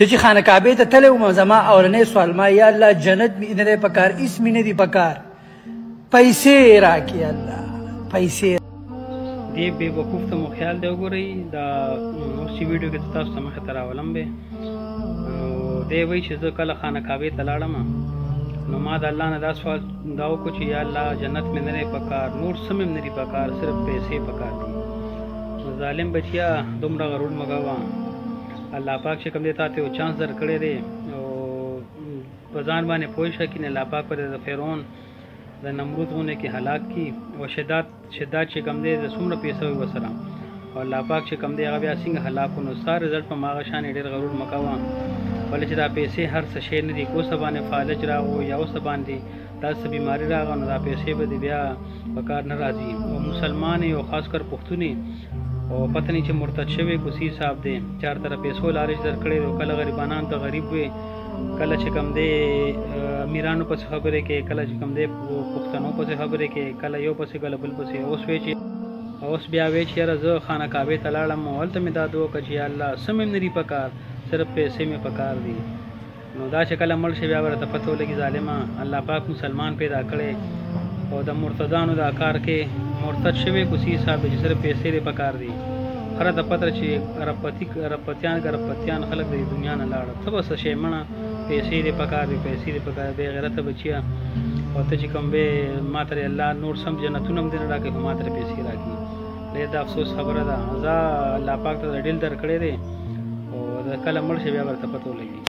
چې خانه کعبې ته تللی وم زما اولنی سوال ما یا الله جنت مې نه دی پکار هېڅ مې نه دي پکار پیسې راکړي الله پیسې دې بې وقوف ته مو خیال دی وګورئ دا اوس چې ویډیو کې تاسو ته مخې ته راولم دی نو دی وایي چې زه کله خانه کعبې ته لاړم نو ما د الله نه دا سوال دا وکړو چې یا الله جنت مې نه دی پکار نور څه مې نه دي پکار صرف پیسې پکار دي نو ظالم بچیا دومره غرور مه کوه الله پاک چې کوم دی تا ته یو چانس درکړی دی او په ځان باندې پوه شه کینې الله پاک به د فرعون د نمرود غونې کې هلاک کي او شدت چې کوم دی د څومره پیسې وي ورسره او الله پاک چې کوم دی هغه بیا څنګه هلاک کړو نو ستا رزلټ په هماغه شان ډېر غرور مه کوه ولې چې دا پیسې هر څه شی نه دي که اوسه باندې فالج راغو یا اوسه باندې داسې بیماري راغله نو دا پیسې به دې بیا په کار نه راځي او مسلمان او خاص کر پښتون او پته نه چې مرتد شوی کوسی صاحب دی چار طرف پیسو لالچ درکړی او کله غریبانان ته غریب وي کله چې کوم دی امیرانو پسې خبرې کې کله چې کوم دی پښتنو پسې خبرې کې کله یو پسې کله بل پسې اوس بیا وی چې یاره زه خانه کعبې ته لاړم او هلته مې دا دعا وکړه چې یا الله څه مې نه دي پکار صرف پیسې مې پکار دي نو دا چې کله مړ شي بیا ورته پته ولګي ظالمه الله پاک مسلمان پیدا کړی او د مرتدانو دا کار کې مرتد شوی کوسی صاحب چې صرف پیسې دې پکار دي خره ته پته چې رپتیان خلک د دنیا نه لاړه ته به څه شی مړه پیسې دې پکار دي پیسې دې پکار بې غیرته بچیه او ته چې کوم به ما ته الله نور سم جنتونه هم دې نه راکړي خو ما ته پیسې راکړي ډېر د افسوس خبره ده زه الله پاک ته ډیل درکړی دی او کله مړ شي بیا ورته پته ولګي